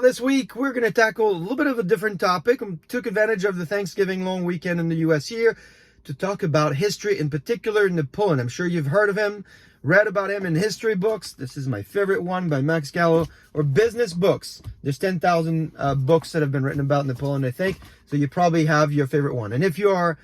this week we're going to tackle a little bit of a different topic. I took advantage of the Thanksgiving long weekend in the US here to talk about history, in particular Napoleon. I'm sure you've heard of him, read about him in history books. This is my favorite one by Max Gallo, or business books. There's 10,000 books that have been written about Napoleon, I think. So you probably have your favorite one. And if you are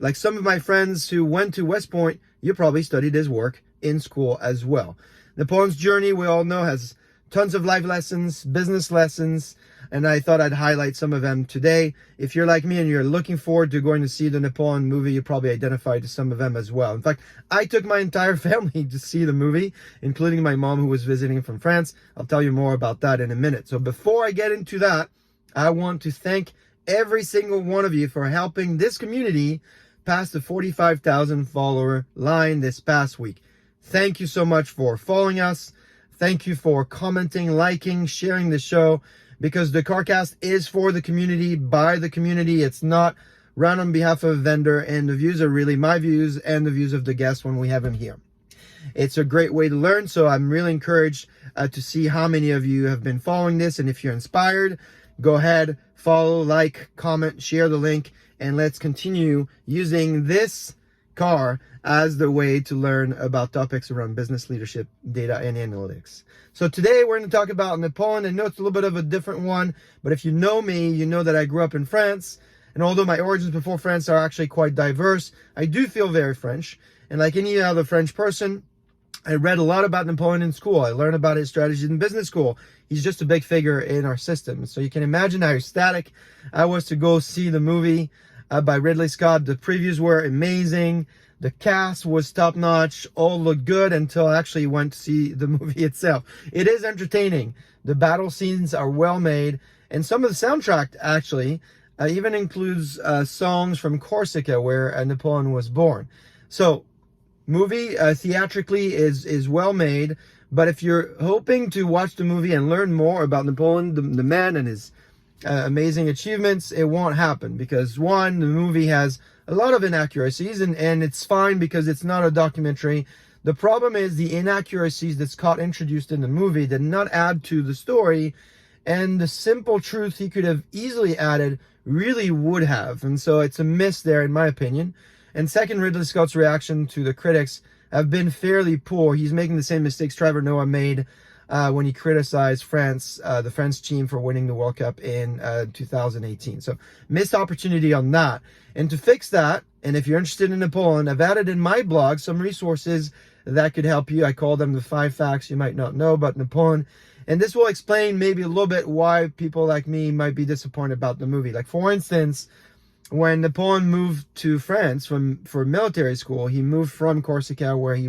like some of my friends who went to West Point, you probably studied his work in school as well. Napoleon's journey, we all know, has tons of life lessons, business lessons, and I thought I'd highlight some of them today. If you're like me and you're looking forward to going to see the Napoleon movie, you probably identify to some of them as well. In fact, I took my entire family to see the movie, including my mom who was visiting from France. I'll tell you more about that in a minute. So before I get into that, I want to thank every single one of you for helping this community pass the 45,000 follower line this past week. Thank you so much for following us. Thank you for commenting, liking, sharing the show, because the CarCast is for the community, by the community. It's not run on behalf of a vendor, and the views are really my views and the views of the guests when we have them here. It's a great way to learn, so I'm really encouraged to see how many of you have been following this. And if you're inspired, go ahead, follow, like, comment, share the link, and let's continue using this car as the way to learn about topics around business leadership, data, and analytics. So today we're going to talk about Napoleon. I know it's a little bit of a different one, but if you know me, you know that I grew up in France. And although my origins before France are actually quite diverse, I do feel very French. And like any other French person, I read a lot about Napoleon in school. I learned about his strategies in business school. He's just a big figure in our system. So you can imagine how ecstatic I was to go see the movie by Ridley Scott. The previews were amazing. The cast was top-notch. All looked good until I actually went to see the movie itself. It is entertaining. The battle scenes are well made. And some of the soundtrack, actually, even includes songs from Corsica, where Napoleon was born. So, movie theatrically is well made. But if you're hoping to watch the movie and learn more about Napoleon, the man, and his amazing achievements, it won't happen. Because, one, the movie has a lot of inaccuracies, and it's fine because it's not a documentary. The problem is the inaccuracies that Scott introduced in the movie did not add to the story, and the simple truth he could have easily added really would have. And so it's a miss there, in my opinion. And second, Ridley Scott's reaction to the critics have been fairly poor. He's making the same mistakes Trevor Noah made when he criticized France, the French team, for winning the World Cup in 2018. So missed opportunity on that. And to fix that, and if you're interested in Napoleon, I've added in my blog some resources that could help you. I call them the 5 facts you might not know about Napoleon. And this will explain maybe a little bit why people like me might be disappointed about the movie. Like, for instance, when Napoleon moved to France for military school, he moved from Corsica, where he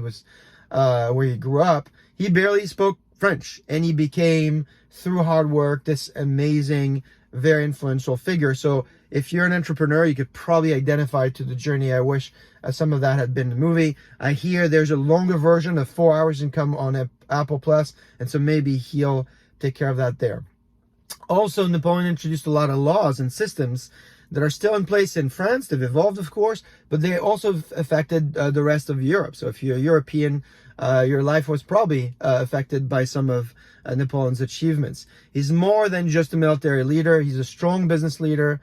grew up. He barely spoke French, and he became, through hard work, this amazing, very influential figure. So if you're an entrepreneur, you could probably identify to the journey. I wish some of that had been the movie. I hear there's a longer version of 4 hours income on Apple Plus, and so maybe he'll take care of that there. Also, Napoleon introduced a lot of laws and systems that are still in place in France. They've evolved, of course, but they also affected the rest of Europe. So if you're European, your life was probably affected by some of Napoleon's achievements. He's more than just a military leader. He's a strong business leader.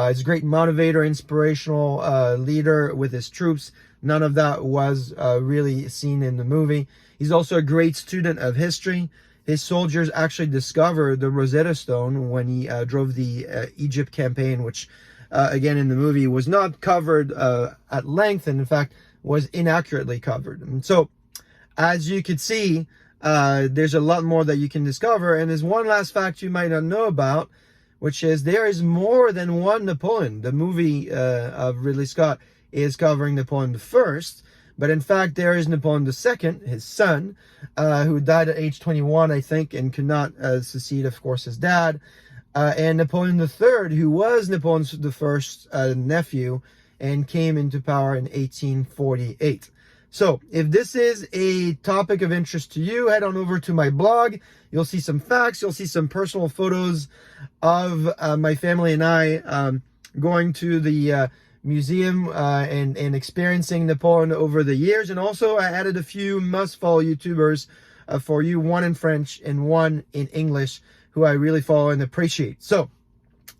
He's a great motivator, inspirational leader with his troops. None of that was really seen in the movie. He's also a great student of history. His soldiers actually discovered the Rosetta Stone when he drove the Egypt campaign, which, again, in the movie was not covered at length, and in fact was inaccurately covered. And so, as you could see, there's a lot more that you can discover. And there's one last fact you might not know about, which is there is more than one Napoleon. The movie of Ridley Scott is covering Napoleon I, but in fact there is Napoleon II, his son, who died at age 21, I think, and could not succeed, of course, his dad, and Napoleon III, who was Napoleon I's nephew and came into power in 1848. So if this is a topic of interest to you, head on over to my blog. You'll see some facts. You'll see some personal photos of my family and I going to the museum and experiencing Napoleon over the years. And also I added a few must-follow YouTubers for you, one in French and one in English, who I really follow and appreciate. So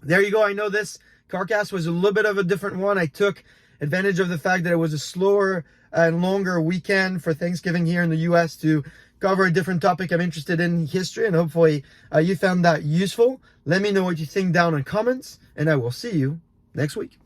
there you go. I know this CarCast was a little bit of a different one. I took advantage of the fact that it was a slower and longer weekend for Thanksgiving here in the US to cover a different topic I'm interested in, history, and hopefully you found that useful. Let me know what you think down in comments, and I will see you next week.